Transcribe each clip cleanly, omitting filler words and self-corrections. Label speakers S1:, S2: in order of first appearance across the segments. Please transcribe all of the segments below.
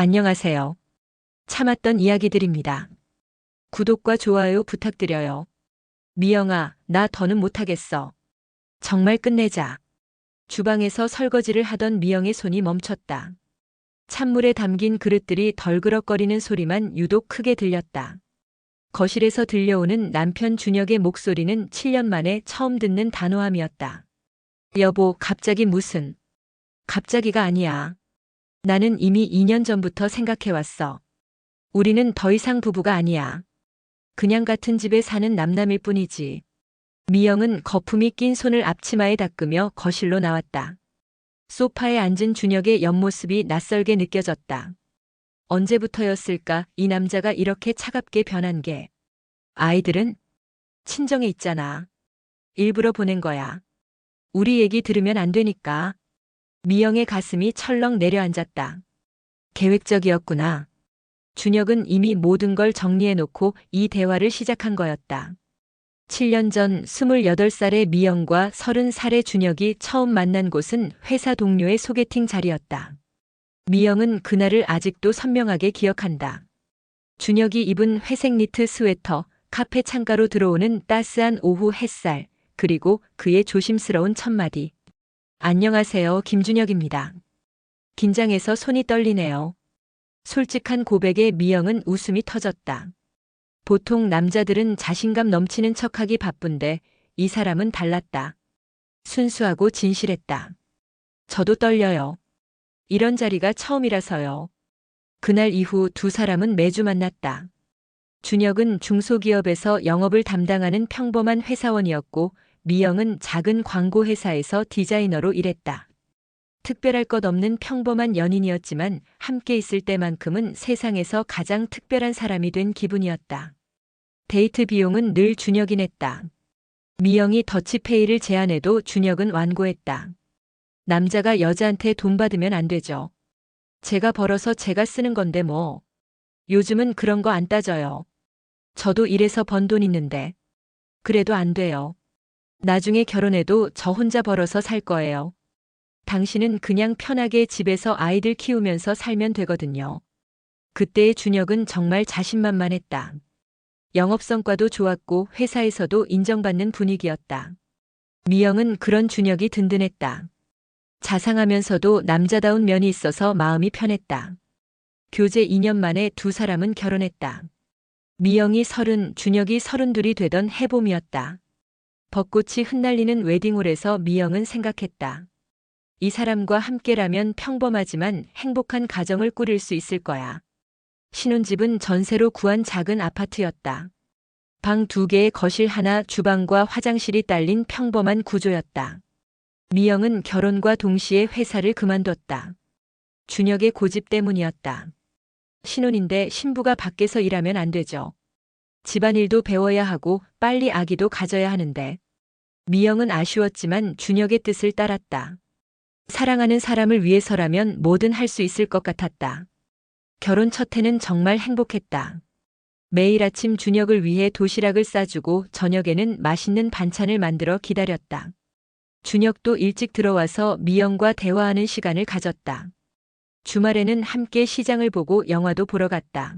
S1: 안녕하세요. 참았던 이야기들입니다. 구독과 좋아요 부탁드려요. 미영아, 나 더는 못하겠어. 정말 끝내자. 주방에서 설거지를 하던 미영의 손이 멈췄다. 찬물에 담긴 그릇들이 덜그럭거리는 소리만 유독 크게 들렸다. 거실에서 들려오는 남편 준혁의 목소리는 7년 만에 처음 듣는 단호함이었다. 여보, 갑자기 무슨? 갑자기가 아니야. 나는 이미 2년 전부터 생각해왔어. 우리는 더 이상 부부가 아니야. 그냥 같은 집에 사는 남남일 뿐이지. 미영은 거품이 낀 손을 앞치마에 닦으며 거실로 나왔다. 소파에 앉은 준혁의 옆모습이 낯설게 느껴졌다. 언제부터였을까 이 남자가 이렇게 차갑게 변한 게. 아이들은? 친정에 있잖아. 일부러 보낸 거야. 우리 얘기 들으면 안 되니까. 미영의 가슴이 철렁 내려앉았다. 계획적이었구나. 준혁은 이미 모든 걸 정리해놓고 이 대화를 시작한 거였다. 7년 전 28살의 미영과 30살의 준혁이 처음 만난 곳은 회사 동료의 소개팅 자리였다. 미영은 그날을 아직도 선명하게 기억한다. 준혁이 입은 회색 니트 스웨터, 카페 창가로 들어오는 따스한 오후 햇살, 그리고 그의 조심스러운 첫마디. 안녕하세요, 김준혁입니다. 긴장해서 손이 떨리네요. 솔직한 고백에 미영은 웃음이 터졌다. 보통 남자들은 자신감 넘치는 척하기 바쁜데 이 사람은 달랐다. 순수하고 진실했다. 저도 떨려요. 이런 자리가 처음이라서요. 그날 이후 두 사람은 매주 만났다. 준혁은 중소기업에서 영업을 담당하는 평범한 회사원이었고 미영은 작은 광고 회사에서 디자이너로 일했다. 특별할 것 없는 평범한 연인이었지만 함께 있을 때만큼은 세상에서 가장 특별한 사람이 된 기분이었다. 데이트 비용은 늘 준혁이 냈다. 미영이 더치페이를 제안해도 준혁은 완고했다. 남자가 여자한테 돈 받으면 안 되죠. 제가 벌어서 제가 쓰는 건데 뭐. 요즘은 그런 거 안 따져요. 저도 일해서 번 돈 있는데. 그래도 안 돼요. 나중에 결혼해도 저 혼자 벌어서 살 거예요. 당신은 그냥 편하게 집에서 아이들 키우면서 살면 되거든요. 그때의 준혁은 정말 자신만만했다. 영업 성과도 좋았고 회사에서도 인정받는 분위기였다. 미영은 그런 준혁이 든든했다. 자상하면서도 남자다운 면이 있어서 마음이 편했다. 교제 2년 만에 두 사람은 결혼했다. 미영이 30, 준혁이 32이 되던 해봄이었다. 벚꽃이 흩날리는 웨딩홀에서 미영은 생각했다. 이 사람과 함께라면 평범하지만 행복한 가정을 꾸릴 수 있을 거야. 신혼집은 전세로 구한 작은 아파트였다. 방 2개에 거실 하나, 주방과 화장실이 딸린 평범한 구조였다. 미영은 결혼과 동시에 회사를 그만뒀다. 준혁의 고집 때문이었다. 신혼인데 신부가 밖에서 일하면 안 되죠. 집안일도 배워야 하고 빨리 아기도 가져야 하는데. 미영은 아쉬웠지만 준혁의 뜻을 따랐다. 사랑하는 사람을 위해서라면 뭐든 할 수 있을 것 같았다. 결혼 첫 해는 정말 행복했다. 매일 아침 준혁을 위해 도시락을 싸주고 저녁에는 맛있는 반찬을 만들어 기다렸다. 준혁도 일찍 들어와서 미영과 대화하는 시간을 가졌다. 주말에는 함께 시장을 보고 영화도 보러 갔다.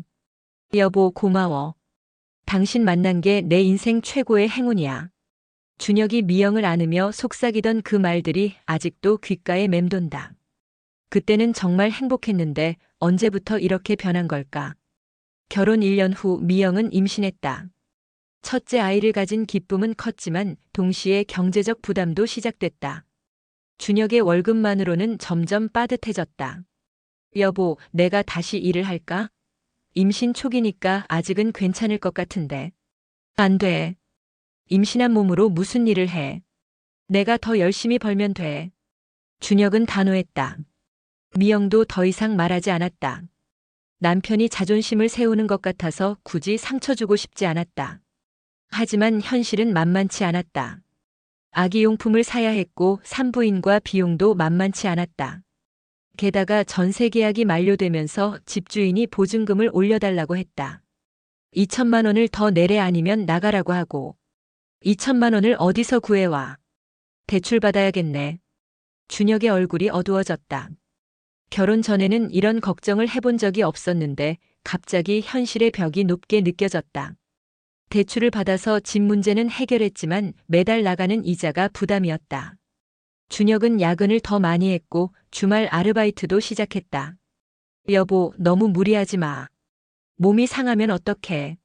S1: 여보, 고마워. 당신 만난 게 내 인생 최고의 행운이야. 준혁이 미영을 안으며 속삭이던 그 말들이 아직도 귓가에 맴돈다. 그때는 정말 행복했는데 언제부터 이렇게 변한 걸까? 결혼 1년 후 미영은 임신했다. 첫째 아이를 가진 기쁨은 컸지만 동시에 경제적 부담도 시작됐다. 준혁의 월급만으로는 점점 빠듯해졌다. 여보, 내가 다시 일을 할까? 임신 초기니까 아직은 괜찮을 것 같은데. 안 돼. 임신한 몸으로 무슨 일을 해. 내가 더 열심히 벌면 돼. 준혁은 단호했다. 미영도 더 이상 말하지 않았다. 남편이 자존심을 세우는 것 같아서 굳이 상처 주고 싶지 않았다. 하지만 현실은 만만치 않았다. 아기용품을 사야 했고 산부인과 비용도 만만치 않았다. 게다가 전세 계약이 만료되면서 집주인이 보증금을 올려달라고 했다. 2천만 원을 더 내래 아니면 나가라고 하고. 2천만 원을 어디서 구해와. 대출 받아야겠네. 준혁의 얼굴이 어두워졌다. 결혼 전에는 이런 걱정을 해본 적이 없었는데 갑자기 현실의 벽이 높게 느껴졌다. 대출을 받아서 집 문제는 해결했지만 매달 나가는 이자가 부담이었다. 준혁은 야근을 더 많이 했고 주말 아르바이트도 시작했다. 여보, 너무 무리하지 마. 몸이 상하면 어떡해.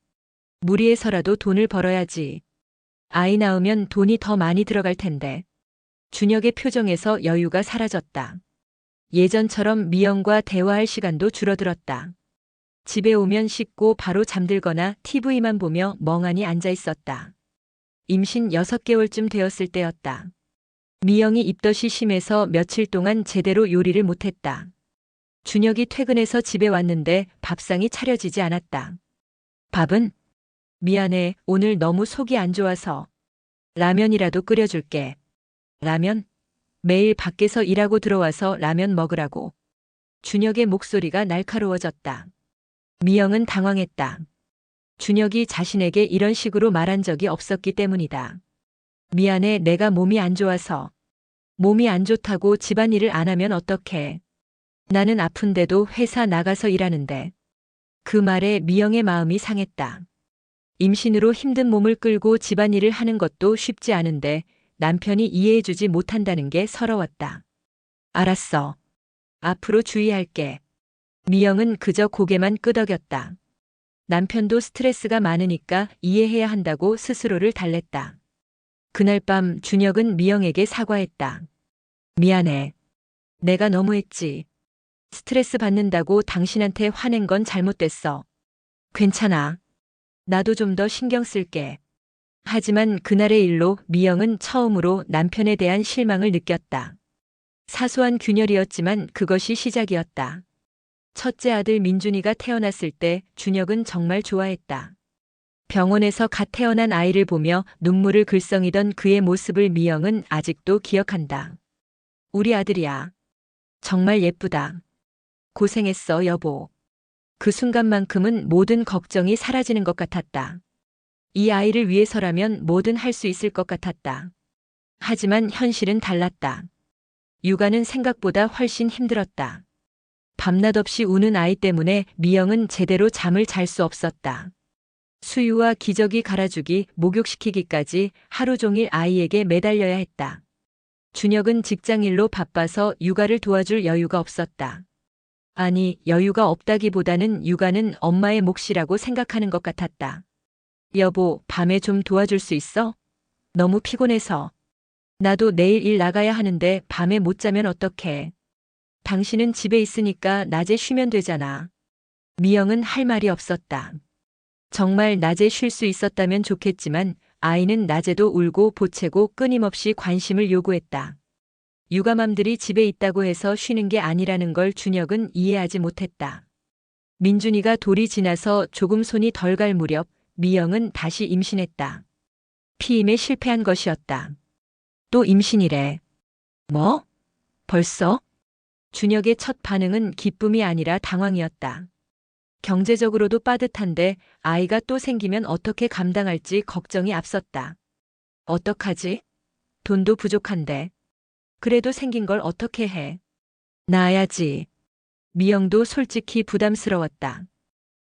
S1: 무리해서라도 돈을 벌어야지. 아이 낳으면 돈이 더 많이 들어갈 텐데. 준혁의 표정에서 여유가 사라졌다. 예전처럼 미영과 대화할 시간도 줄어들었다. 집에 오면 씻고 바로 잠들거나 TV만 보며 멍하니 앉아 있었다. 임신 6개월쯤 되었을 때였다. 미영이 입덧이 심해서 며칠 동안 제대로 요리를 못했다. 준혁이 퇴근해서 집에 왔는데 밥상이 차려지지 않았다. 밥은? 미안해, 오늘 너무 속이 안 좋아서. 라면이라도 끓여줄게. 라면? 매일 밖에서 일하고 들어와서 라면 먹으라고. 준혁의 목소리가 날카로워졌다. 미영은 당황했다. 준혁이 자신에게 이런 식으로 말한 적이 없었기 때문이다. 미안해, 내가 몸이 안 좋아서. 몸이 안 좋다고 집안일을 안 하면 어떡해. 나는 아픈데도 회사 나가서 일하는데. 그 말에 미영의 마음이 상했다. 임신으로 힘든 몸을 끌고 집안일을 하는 것도 쉽지 않은데 남편이 이해해주지 못한다는 게 서러웠다. 알았어. 앞으로 주의할게. 미영은 그저 고개만 끄덕였다. 남편도 스트레스가 많으니까 이해해야 한다고 스스로를 달랬다. 그날 밤 준혁은 미영에게 사과했다. 미안해. 내가 너무했지. 스트레스 받는다고 당신한테 화낸 건 잘못됐어. 괜찮아. 나도 좀 더 신경 쓸게. 하지만 그날의 일로 미영은 처음으로 남편에 대한 실망을 느꼈다. 사소한 균열이었지만 그것이 시작이었다. 첫째 아들 민준이가 태어났을 때 준혁은 정말 좋아했다. 병원에서 갓 태어난 아이를 보며 눈물을 글썽이던 그의 모습을 미영은 아직도 기억한다. 우리 아들이야. 정말 예쁘다. 고생했어, 여보. 그 순간만큼은 모든 걱정이 사라지는 것 같았다. 이 아이를 위해서라면 뭐든 할 수 있을 것 같았다. 하지만 현실은 달랐다. 육아는 생각보다 훨씬 힘들었다. 밤낮 없이 우는 아이 때문에 미영은 제대로 잠을 잘 수 없었다. 수유와 기저귀 갈아주기, 목욕시키기까지 하루 종일 아이에게 매달려야 했다. 준혁은 직장일로 바빠서 육아를 도와줄 여유가 없었다. 아니, 여유가 없다기보다는 육아는 엄마의 몫이라고 생각하는 것 같았다. 여보, 밤에 좀 도와줄 수 있어? 너무 피곤해서. 나도 내일 일 나가야 하는데 밤에 못 자면 어떡해. 당신은 집에 있으니까 낮에 쉬면 되잖아. 미영은 할 말이 없었다. 정말 낮에 쉴 수 있었다면 좋겠지만 아이는 낮에도 울고 보채고 끊임없이 관심을 요구했다. 육아맘들이 집에 있다고 해서 쉬는 게 아니라는 걸 준혁은 이해하지 못했다. 민준이가 돌이 지나서 조금 손이 덜 갈 무렵 미영은 다시 임신했다. 피임에 실패한 것이었다. 또 임신이래. 뭐? 벌써? 준혁의 첫 반응은 기쁨이 아니라 당황이었다. 경제적으로도 빠듯한데 아이가 또 생기면 어떻게 감당할지 걱정이 앞섰다. 어떡하지? 돈도 부족한데. 그래도 생긴 걸 어떻게 해? 낳아야지. 미영도 솔직히 부담스러웠다.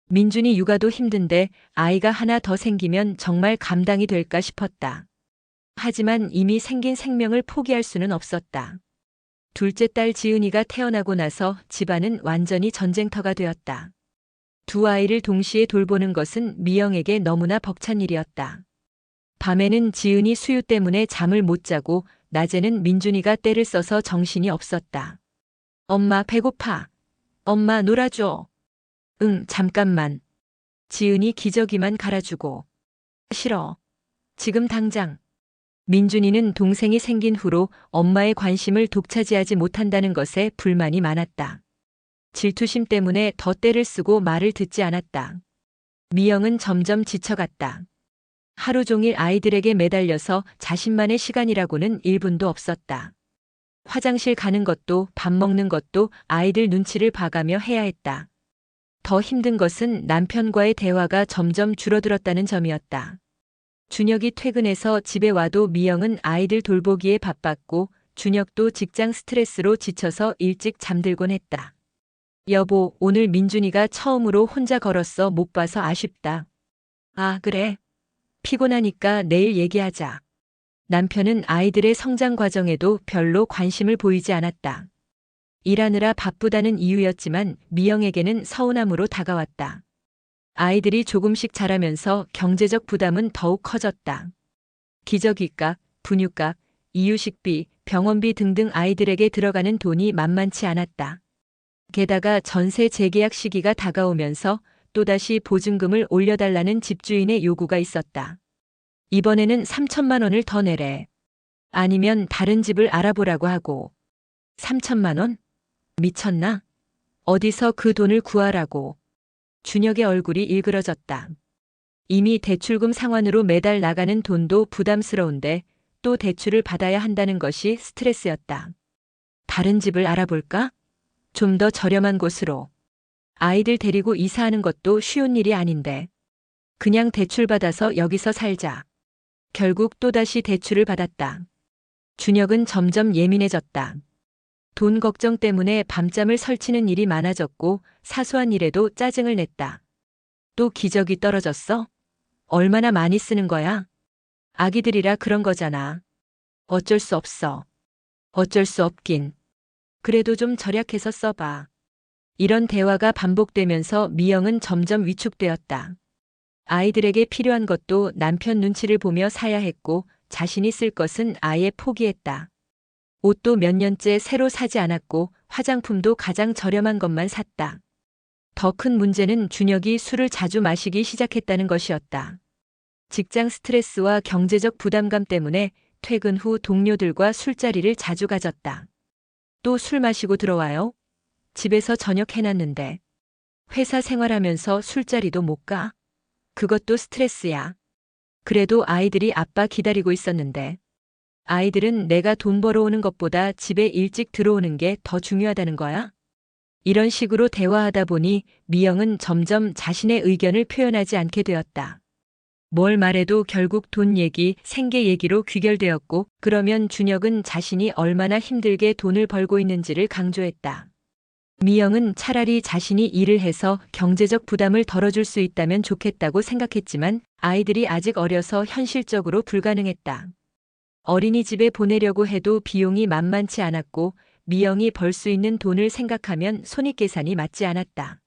S1: 민준이 육아도 힘든데 아이가 하나 더 생기면 정말 감당이 될까 싶었다. 하지만 이미 생긴 생명을 포기할 수는 없었다. 둘째 딸 지은이가 태어나고 나서 집안은 완전히 전쟁터가 되었다. 두 아이를 동시에 돌보는 것은 미영에게 너무나 벅찬 일이었다. 밤에는 지은이 수유 때문에 잠을 못 자고 낮에는 민준이가 떼를 써서 정신이 없었다. 엄마 배고파. 엄마 놀아줘. 응, 잠깐만. 지은이 기저귀만 갈아주고. 싫어. 지금 당장. 민준이는 동생이 생긴 후로 엄마의 관심을 독차지하지 못한다는 것에 불만이 많았다. 질투심 때문에 더 떼를 쓰고 말을 듣지 않았다. 미영은 점점 지쳐갔다. 하루 종일 아이들에게 매달려서 자신만의 시간이라고는 1분도 없었다. 화장실 가는 것도 밥 먹는 것도 아이들 눈치를 봐가며 해야 했다. 더 힘든 것은 남편과의 대화가 점점 줄어들었다는 점이었다. 준혁이 퇴근해서 집에 와도 미영은 아이들 돌보기에 바빴고 준혁도 직장 스트레스로 지쳐서 일찍 잠들곤 했다. 여보, 오늘 민준이가 처음으로 혼자 걸었어. 못 봐서 아쉽다. 아, 그래. 피곤하니까 내일 얘기하자. 남편은 아이들의 성장 과정에도 별로 관심을 보이지 않았다. 일하느라 바쁘다는 이유였지만 미영에게는 서운함으로 다가왔다. 아이들이 조금씩 자라면서 경제적 부담은 더욱 커졌다. 기저귀값, 분유값, 이유식비, 병원비 등등 아이들에게 들어가는 돈이 만만치 않았다. 게다가 전세 재계약 시기가 다가오면서 또다시 보증금을 올려달라는 집주인의 요구가 있었다. 이번에는 3천만 원을 더 내래. 아니면 다른 집을 알아보라고 하고. 3천만 원? 미쳤나? 어디서 그 돈을 구하라고. 준혁의 얼굴이 일그러졌다. 이미 대출금 상환으로 매달 나가는 돈도 부담스러운데 또 대출을 받아야 한다는 것이 스트레스였다. 다른 집을 알아볼까? 좀 더 저렴한 곳으로. 아이들 데리고 이사하는 것도 쉬운 일이 아닌데. 그냥 대출받아서 여기서 살자. 결국 또다시 대출을 받았다. 준혁은 점점 예민해졌다. 돈 걱정 때문에 밤잠을 설치는 일이 많아졌고 사소한 일에도 짜증을 냈다. 또 기저귀 떨어졌어? 얼마나 많이 쓰는 거야? 아기들이라 그런 거잖아. 어쩔 수 없어. 어쩔 수 없긴. 그래도 좀 절약해서 써봐. 이런 대화가 반복되면서 미영은 점점 위축되었다. 아이들에게 필요한 것도 남편 눈치를 보며 사야 했고 자신이 쓸 것은 아예 포기했다. 옷도 몇 년째 새로 사지 않았고 화장품도 가장 저렴한 것만 샀다. 더 큰 문제는 준혁이 술을 자주 마시기 시작했다는 것이었다. 직장 스트레스와 경제적 부담감 때문에 퇴근 후 동료들과 술자리를 자주 가졌다. 또 술 마시고 들어와요? 집에서 저녁 해놨는데. 회사 생활하면서 술자리도 못 가? 그것도 스트레스야. 그래도 아이들이 아빠 기다리고 있었는데. 아이들은 내가 돈 벌어오는 것보다 집에 일찍 들어오는 게 더 중요하다는 거야? 이런 식으로 대화하다 보니 미영은 점점 자신의 의견을 표현하지 않게 되었다. 뭘 말해도 결국 돈 얘기, 생계 얘기로 귀결되었고 그러면 준혁은 자신이 얼마나 힘들게 돈을 벌고 있는지를 강조했다. 미영은 차라리 자신이 일을 해서 경제적 부담을 덜어줄 수 있다면 좋겠다고 생각했지만 아이들이 아직 어려서 현실적으로 불가능했다. 어린이집에 보내려고 해도 비용이 만만치 않았고 미영이 벌 수 있는 돈을 생각하면 손익계산이 맞지 않았다.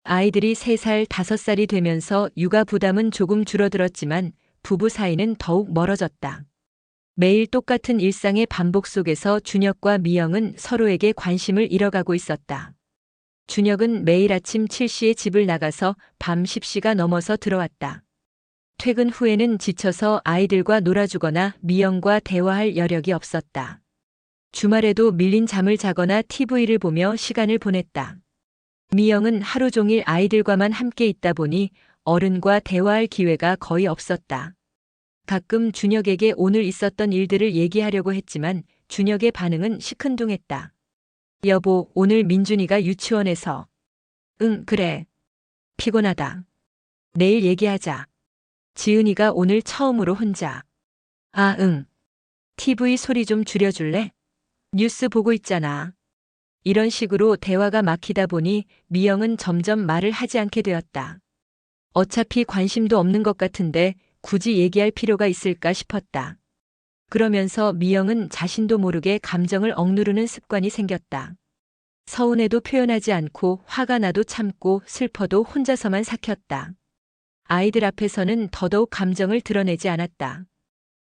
S1: 아이들이 3살, 5살이 되면서 육아 부담은 조금 줄어들었지만 부부 사이는 더욱 멀어졌다. 매일 똑같은 일상의 반복 속에서 준혁과 미영은 서로에게 관심을 잃어가고 있었다. 준혁은 매일 아침 7시에 집을 나가서 밤 10시가 넘어서 들어왔다. 퇴근 후에는 지쳐서 아이들과 놀아주거나 미영과 대화할 여력이 없었다. 주말에도 밀린 잠을 자거나 TV를 보며 시간을 보냈다. 미영은 하루 종일 아이들과만 함께 있다 보니 어른과 대화할 기회가 거의 없었다. 가끔 준혁에게 오늘 있었던 일들을 얘기하려고 했지만 준혁의 반응은 시큰둥했다. 여보, 오늘 민준이가 유치원에서. 응, 그래. 피곤하다. 내일 얘기하자. 지은이가 오늘 처음으로 혼자. 아, 응. TV 소리 좀 줄여줄래? 뉴스 보고 있잖아. 이런 식으로 대화가 막히다 보니 미영은 점점 말을 하지 않게 되었다. 어차피 관심도 없는 것 같은데 굳이 얘기할 필요가 있을까 싶었다. 그러면서 미영은 자신도 모르게 감정을 억누르는 습관이 생겼다. 서운해도 표현하지 않고 화가 나도 참고 슬퍼도 혼자서만 삭혔다. 아이들 앞에서는 더더욱 감정을 드러내지 않았다.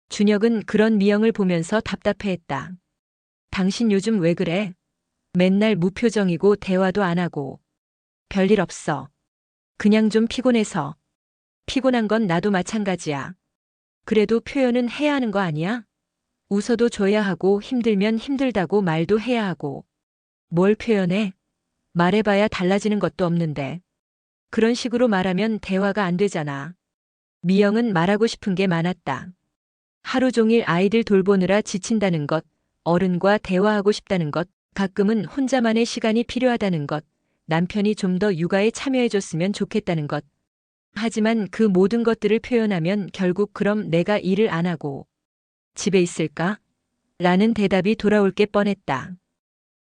S1: 준혁은 그런 미영을 보면서 답답해했다. 당신 요즘 왜 그래? 맨날 무표정이고 대화도 안 하고. 별일 없어. 그냥 좀 피곤해서. 피곤한 건 나도 마찬가지야. 그래도 표현은 해야 하는 거 아니야? 웃어도 줘야 하고 힘들면 힘들다고 말도 해야 하고. 뭘 표현해? 말해봐야 달라지는 것도 없는데. 그런 식으로 말하면 대화가 안 되잖아. 미영은 말하고 싶은 게 많았다. 하루 종일 아이들 돌보느라 지친다는 것, 어른과 대화하고 싶다는 것, 가끔은 혼자만의 시간이 필요하다는 것, 남편이 좀 더 육아에 참여해줬으면 좋겠다는 것. 하지만 그 모든 것들을 표현하면 결국 그럼 내가 일을 안 하고 집에 있을까? 라는 대답이 돌아올 게 뻔했다.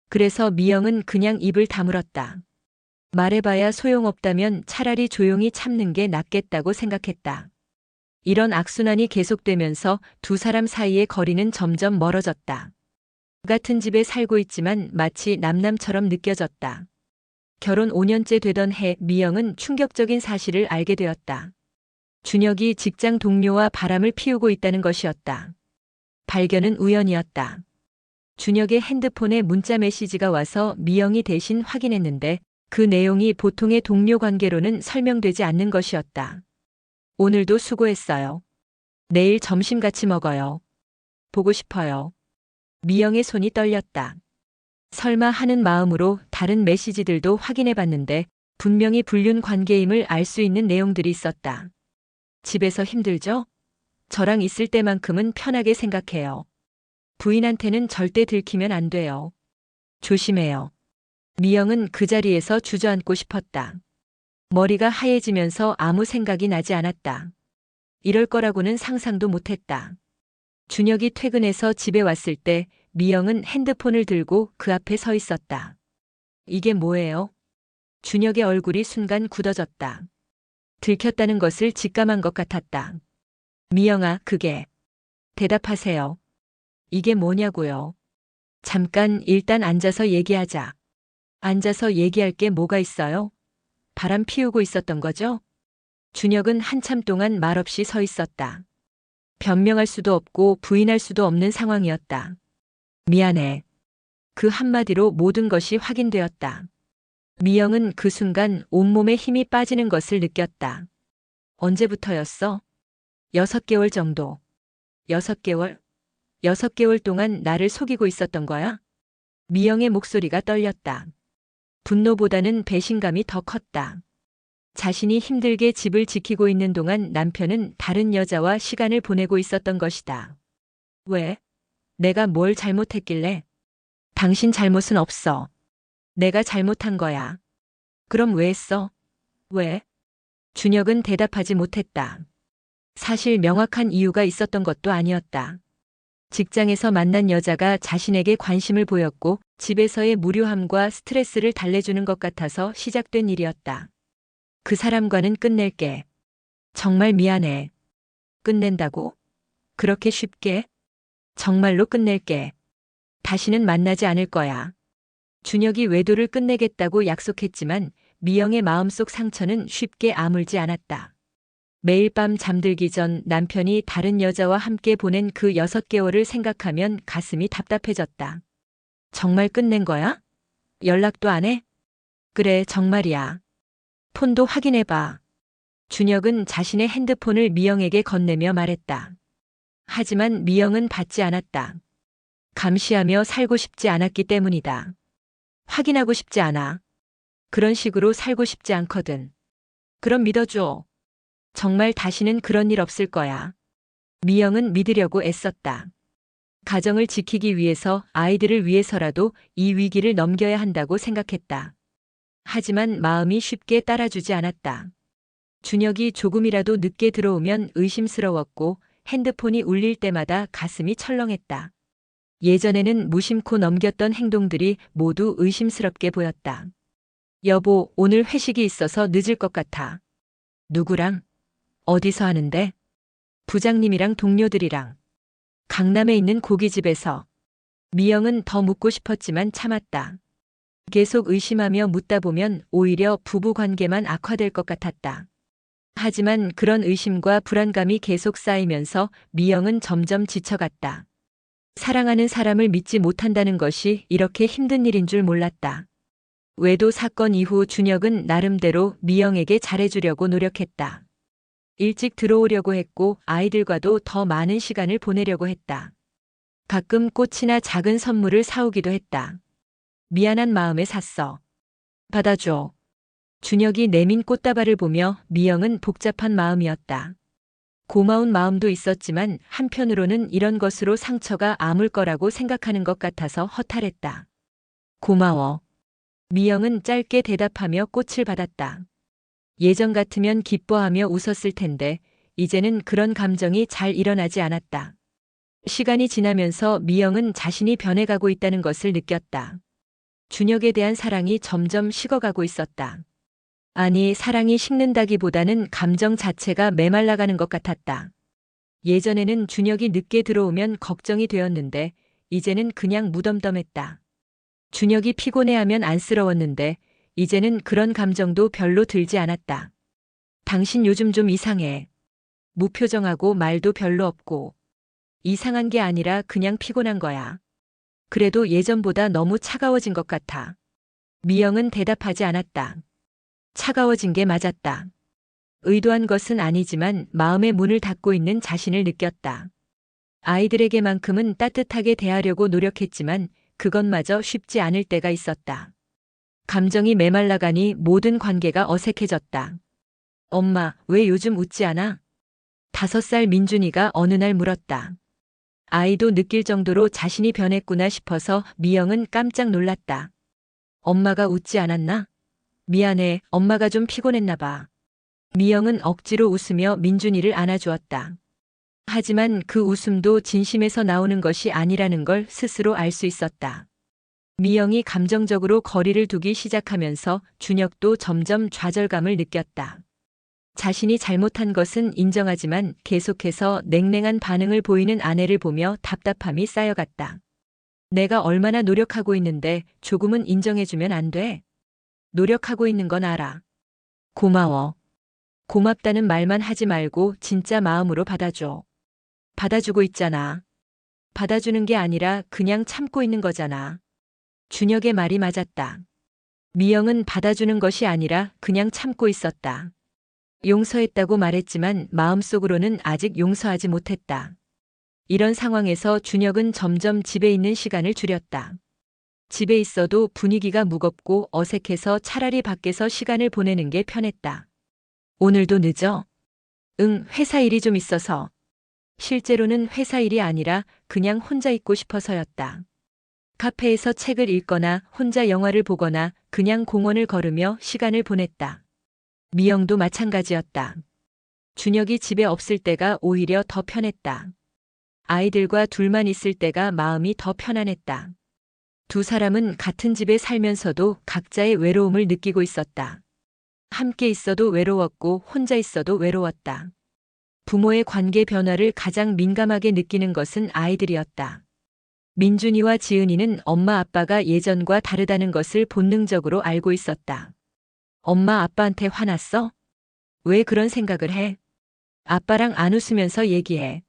S1: 그래서 미영은 그냥 입을 다물었다. 말해봐야 소용없다면 차라리 조용히 참는 게 낫겠다고 생각했다. 이런 악순환이 계속되면서 두 사람 사이의 거리는 점점 멀어졌다. 같은 집에 살고 있지만 마치 남남처럼 느껴졌다. 결혼 5년째 되던 해 미영은 충격적인 사실을 알게 되었다. 준혁이 직장 동료와 바람을 피우고 있다는 것이었다. 발견은 우연이었다. 준혁의 핸드폰에 문자 메시지가 와서 미영이 대신 확인했는데 그 내용이 보통의 동료 관계로는 설명되지 않는 것이었다. 오늘도 수고했어요. 내일 점심 같이 먹어요. 보고 싶어요. 미영의 손이 떨렸다. 설마 하는 마음으로 다른 메시지들도 확인해 봤는데 분명히 불륜 관계임을 알 수 있는 내용들이 있었다. 집에서 힘들죠? 저랑 있을 때만큼은 편하게 생각해요. 부인한테는 절대 들키면 안 돼요. 조심해요. 미영은 그 자리에서 주저앉고 싶었다. 머리가 하얘지면서 아무 생각이 나지 않았다. 이럴 거라고는 상상도 못했다. 준혁이 퇴근해서 집에 왔을 때 미영은 핸드폰을 들고 그 앞에 서 있었다. 이게 뭐예요? 준혁의 얼굴이 순간 굳어졌다. 들켰다는 것을 직감한 것 같았다. 미영아, 그게. 대답하세요. 이게 뭐냐고요. 잠깐 일단 앉아서 얘기하자. 앉아서 얘기할 게 뭐가 있어요? 바람 피우고 있었던 거죠? 준혁은 한참 동안 말없이 서 있었다. 변명할 수도 없고 부인할 수도 없는 상황이었다. 미안해. 그 한마디로 모든 것이 확인되었다. 미영은 그 순간 온몸에 힘이 빠지는 것을 느꼈다. 언제부터였어? 6개월 정도. 6개월? 6개월 동안 나를 속이고 있었던 거야? 미영의 목소리가 떨렸다. 분노보다는 배신감이 더 컸다. 자신이 힘들게 집을 지키고 있는 동안 남편은 다른 여자와 시간을 보내고 있었던 것이다. 왜? 내가 뭘 잘못했길래? 당신 잘못은 없어. 내가 잘못한 거야. 그럼 왜 했어? 왜? 준혁은 대답하지 못했다. 사실 명확한 이유가 있었던 것도 아니었다. 직장에서 만난 여자가 자신에게 관심을 보였고 집에서의 무료함과 스트레스를 달래주는 것 같아서 시작된 일이었다. 그 사람과는 끝낼게. 정말 미안해. 끝낸다고? 그렇게 쉽게? 정말로 끝낼게. 다시는 만나지 않을 거야. 준혁이 외도를 끝내겠다고 약속했지만 미영의 마음속 상처는 쉽게 아물지 않았다. 매일 밤 잠들기 전 남편이 다른 여자와 함께 보낸 그 6개월을 생각하면 가슴이 답답해졌다. 정말 끝낸 거야? 연락도 안 해? 그래, 정말이야. 폰도 확인해봐. 준혁은 자신의 핸드폰을 미영에게 건네며 말했다. 하지만 미영은 받지 않았다. 감시하며 살고 싶지 않았기 때문이다. 확인하고 싶지 않아. 그런 식으로 살고 싶지 않거든. 그럼 믿어줘. 정말 다시는 그런 일 없을 거야. 미영은 믿으려고 애썼다. 가정을 지키기 위해서 아이들을 위해서라도 이 위기를 넘겨야 한다고 생각했다. 하지만 마음이 쉽게 따라주지 않았다. 준혁이 조금이라도 늦게 들어오면 의심스러웠고 핸드폰이 울릴 때마다 가슴이 철렁했다. 예전에는 무심코 넘겼던 행동들이 모두 의심스럽게 보였다. 여보, 오늘 회식이 있어서 늦을 것 같아. 누구랑? 어디서 하는데? 부장님이랑 동료들이랑. 강남에 있는 고깃집에서. 미영은 더 묻고 싶었지만 참았다. 계속 의심하며 묻다 보면 오히려 부부 관계만 악화될 것 같았다. 하지만 그런 의심과 불안감이 계속 쌓이면서 미영은 점점 지쳐갔다. 사랑하는 사람을 믿지 못한다는 것이 이렇게 힘든 일인 줄 몰랐다. 외도 사건 이후 준혁은 나름대로 미영에게 잘해주려고 노력했다. 일찍 들어오려고 했고 아이들과도 더 많은 시간을 보내려고 했다. 가끔 꽃이나 작은 선물을 사오기도 했다. 미안한 마음에 샀어. 받아줘. 준혁이 내민 꽃다발을 보며 미영은 복잡한 마음이었다. 고마운 마음도 있었지만 한편으로는 이런 것으로 상처가 아물 거라고 생각하는 것 같아서 허탈했다. 고마워. 미영은 짧게 대답하며 꽃을 받았다. 예전 같으면 기뻐하며 웃었을 텐데 이제는 그런 감정이 잘 일어나지 않았다. 시간이 지나면서 미영은 자신이 변해가고 있다는 것을 느꼈다. 준혁에 대한 사랑이 점점 식어가고 있었다. 아니, 사랑이 식는다기보다는 감정 자체가 메말라가는 것 같았다. 예전에는 준혁이 늦게 들어오면 걱정이 되었는데 이제는 그냥 무덤덤했다. 준혁이 피곤해하면 안쓰러웠는데 이제는 그런 감정도 별로 들지 않았다. 당신 요즘 좀 이상해. 무표정하고 말도 별로 없고. 이상한 게 아니라 그냥 피곤한 거야. 그래도 예전보다 너무 차가워진 것 같아. 미영은 대답하지 않았다. 차가워진 게 맞았다. 의도한 것은 아니지만 마음의 문을 닫고 있는 자신을 느꼈다. 아이들에게만큼은 따뜻하게 대하려고 노력했지만 그것마저 쉽지 않을 때가 있었다. 감정이 메말라가니 모든 관계가 어색해졌다. 엄마, 왜 요즘 웃지 않아? 5살 민준이가 어느 날 물었다. 아이도 느낄 정도로 자신이 변했구나 싶어서 미영은 깜짝 놀랐다. 엄마가 웃지 않았나? 미안해, 엄마가 좀 피곤했나 봐. 미영은 억지로 웃으며 민준이를 안아주었다. 하지만 그 웃음도 진심에서 나오는 것이 아니라는 걸 스스로 알 수 있었다. 미영이 감정적으로 거리를 두기 시작하면서 준혁도 점점 좌절감을 느꼈다. 자신이 잘못한 것은 인정하지만 계속해서 냉랭한 반응을 보이는 아내를 보며 답답함이 쌓여갔다. 내가 얼마나 노력하고 있는데 조금은 인정해주면 안 돼? 노력하고 있는 건 알아. 고마워. 고맙다는 말만 하지 말고 진짜 마음으로 받아줘. 받아주고 있잖아. 받아주는 게 아니라 그냥 참고 있는 거잖아. 준혁의 말이 맞았다. 미영은 받아주는 것이 아니라 그냥 참고 있었다. 용서했다고 말했지만 마음속으로는 아직 용서하지 못했다. 이런 상황에서 준혁은 점점 집에 있는 시간을 줄였다. 집에 있어도 분위기가 무겁고 어색해서 차라리 밖에서 시간을 보내는 게 편했다. 오늘도 늦어? 응, 회사 일이 좀 있어서. 실제로는 회사 일이 아니라 그냥 혼자 있고 싶어서였다. 카페에서 책을 읽거나 혼자 영화를 보거나 그냥 공원을 걸으며 시간을 보냈다. 미영도 마찬가지였다. 준혁이 집에 없을 때가 오히려 더 편했다. 아이들과 둘만 있을 때가 마음이 더 편안했다. 두 사람은 같은 집에 살면서도 각자의 외로움을 느끼고 있었다. 함께 있어도 외로웠고 혼자 있어도 외로웠다. 부모의 관계 변화를 가장 민감하게 느끼는 것은 아이들이었다. 민준이와 지은이는 엄마 아빠가 예전과 다르다는 것을 본능적으로 알고 있었다. 엄마 아빠한테 화났어? 왜 그런 생각을 해? 아빠랑 안 웃으면서 얘기해.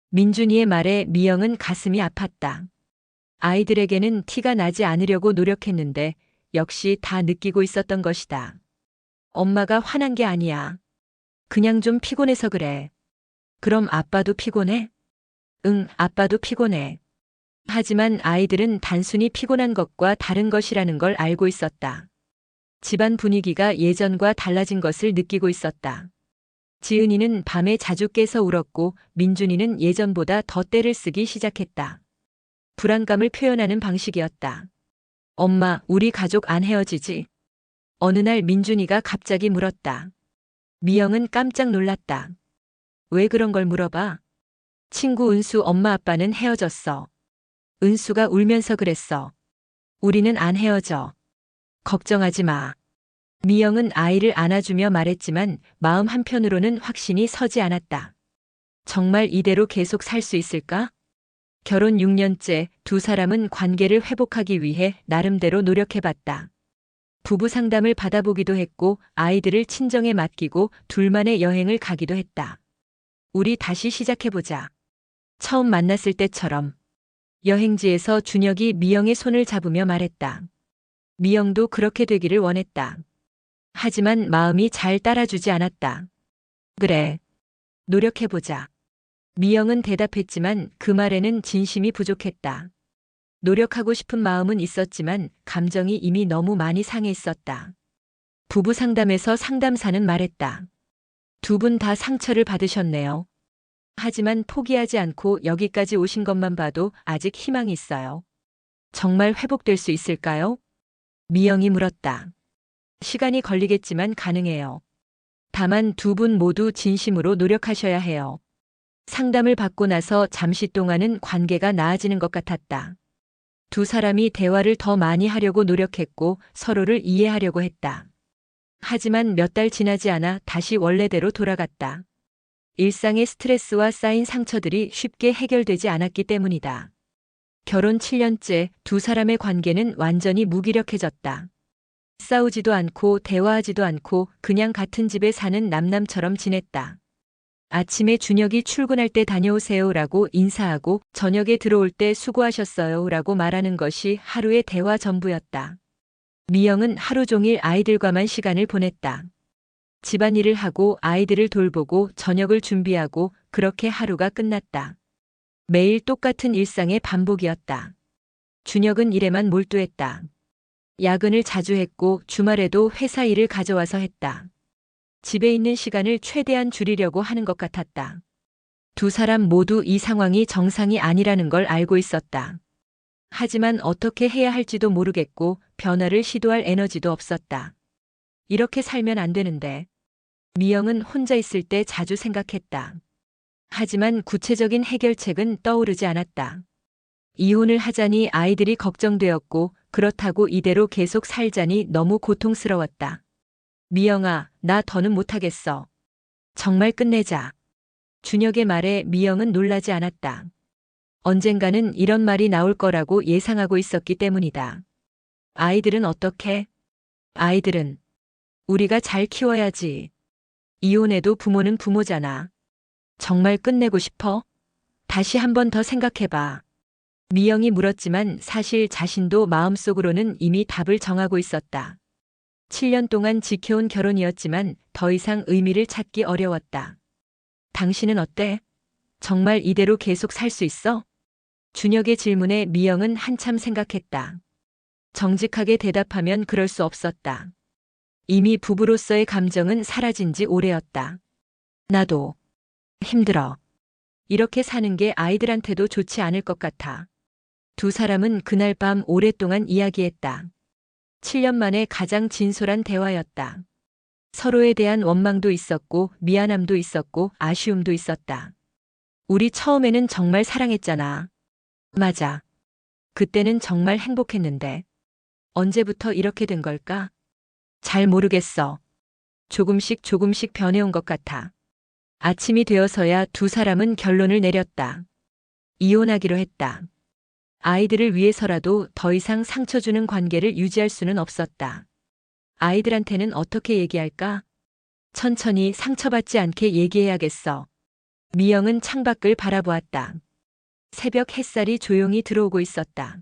S1: 민준이의 말에 미영은 가슴이 아팠다. 아이들에게는 티가 나지 않으려고 노력했는데 역시 다 느끼고 있었던 것이다. 엄마가 화난 게 아니야. 그냥 좀 피곤해서 그래. 그럼 아빠도 피곤해? 응, 아빠도 피곤해. 하지만 아이들은 단순히 피곤한 것과 다른 것이라는 걸 알고 있었다. 집안 분위기가 예전과 달라진 것을 느끼고 있었다. 지은이는 밤에 자주 깨서 울었고 민준이는 예전보다 더 떼를 쓰기 시작했다. 불안감을 표현하는 방식이었다. 엄마, 우리 가족 안 헤어지지? 어느 날 민준이가 갑자기 물었다. 미영은 깜짝 놀랐다. 왜 그런 걸 물어봐? 친구 은수 엄마 아빠는 헤어졌어. 은수가 울면서 그랬어. 우리는 안 헤어져. 걱정하지 마. 미영은 아이를 안아주며 말했지만 마음 한편으로는 확신이 서지 않았다. 정말 이대로 계속 살 수 있을까? 결혼 6년째 두 사람은 관계를 회복하기 위해 나름대로 노력해봤다. 부부 상담을 받아보기도 했고 아이들을 친정에 맡기고 둘만의 여행을 가기도 했다. 우리 다시 시작해보자. 처음 만났을 때처럼. 여행지에서 준혁이 미영의 손을 잡으며 말했다. 미영도 그렇게 되기를 원했다. 하지만 마음이 잘 따라주지 않았다. 그래. 노력해보자. 미영은 대답했지만 그 말에는 진심이 부족했다. 노력하고 싶은 마음은 있었지만 감정이 이미 너무 많이 상해 있었다. 부부 상담에서 상담사는 말했다. 두 분 다 상처를 받으셨네요. 하지만 포기하지 않고 여기까지 오신 것만 봐도 아직 희망이 있어요. 정말 회복될 수 있을까요? 미영이 물었다. 시간이 걸리겠지만 가능해요. 다만 두 분 모두 진심으로 노력하셔야 해요. 상담을 받고 나서 잠시 동안은 관계가 나아지는 것 같았다. 두 사람이 대화를 더 많이 하려고 노력했고 서로를 이해하려고 했다. 하지만 몇 달 지나지 않아 다시 원래대로 돌아갔다. 일상의 스트레스와 쌓인 상처들이 쉽게 해결되지 않았기 때문이다. 결혼 7년째 두 사람의 관계는 완전히 무기력해졌다. 싸우지도 않고 대화하지도 않고 그냥 같은 집에 사는 남남처럼 지냈다. 아침에 준혁이 출근할 때 다녀오세요라고 인사하고 저녁에 들어올 때 수고하셨어요라고 말하는 것이 하루의 대화 전부였다. 미영은 하루 종일 아이들과만 시간을 보냈다. 집안일을 하고 아이들을 돌보고 저녁을 준비하고 그렇게 하루가 끝났다. 매일 똑같은 일상의 반복이었다. 준혁은 일에만 몰두했다. 야근을 자주 했고 주말에도 회사 일을 가져와서 했다. 집에 있는 시간을 최대한 줄이려고 하는 것 같았다. 두 사람 모두 이 상황이 정상이 아니라는 걸 알고 있었다. 하지만 어떻게 해야 할지도 모르겠고 변화를 시도할 에너지도 없었다. 이렇게 살면 안 되는데. 미영은 혼자 있을 때 자주 생각했다. 하지만 구체적인 해결책은 떠오르지 않았다. 이혼을 하자니 아이들이 걱정되었고 그렇다고 이대로 계속 살자니 너무 고통스러웠다. 미영아, 나 더는 못하겠어. 정말 끝내자. 준혁의 말에 미영은 놀라지 않았다. 언젠가는 이런 말이 나올 거라고 예상하고 있었기 때문이다. 아이들은 어떻게? 아이들은 우리가 잘 키워야지. 이혼해도 부모는 부모잖아. 정말 끝내고 싶어? 다시 한 번 더 생각해봐. 미영이 물었지만 사실 자신도 마음속으로는 이미 답을 정하고 있었다. 7년 동안 지켜온 결혼이었지만 더 이상 의미를 찾기 어려웠다. 당신은 어때? 정말 이대로 계속 살 수 있어? 준혁의 질문에 미영은 한참 생각했다. 정직하게 대답하면 그럴 수 없었다. 이미 부부로서의 감정은 사라진 지 오래였다. 나도 힘들어. 이렇게 사는 게 아이들한테도 좋지 않을 것 같아. 두 사람은 그날 밤 오랫동안 이야기했다. 7년 만에 가장 진솔한 대화였다. 서로에 대한 원망도 있었고 미안함도 있었고 아쉬움도 있었다. 우리 처음에는 정말 사랑했잖아. 맞아. 그때는 정말 행복했는데. 언제부터 이렇게 된 걸까? 잘 모르겠어. 조금씩 변해온 것 같아. 아침이 되어서야 두 사람은 결론을 내렸다. 이혼하기로 했다. 아이들을 위해서라도 더 이상 상처 주는 관계를 유지할 수는 없었다. 아이들한테는 어떻게 얘기할까? 천천히 상처받지 않게 얘기해야겠어. 미영은 창밖을 바라보았다. 새벽 햇살이 조용히 들어오고 있었다.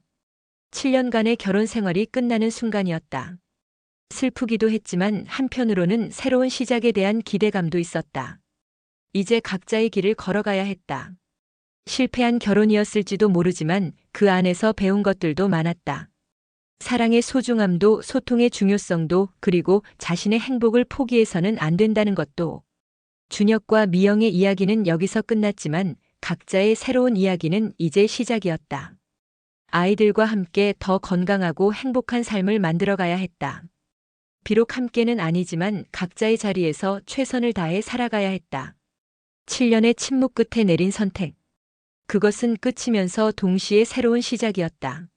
S1: 7년간의 결혼 생활이 끝나는 순간이었다. 슬프기도 했지만 한편으로는 새로운 시작에 대한 기대감도 있었다. 이제 각자의 길을 걸어가야 했다. 실패한 결혼이었을지도 모르지만 그 안에서 배운 것들도 많았다. 사랑의 소중함도 소통의 중요성도 그리고 자신의 행복을 포기해서는 안 된다는 것도. 준혁과 미영의 이야기는 여기서 끝났지만 각자의 새로운 이야기는 이제 시작이었다. 아이들과 함께 더 건강하고 행복한 삶을 만들어가야 했다. 비록 함께는 아니지만 각자의 자리에서 최선을 다해 살아가야 했다. 7년의 침묵 끝에 내린 선택. 그것은 끝이면서 동시에 새로운 시작이었다.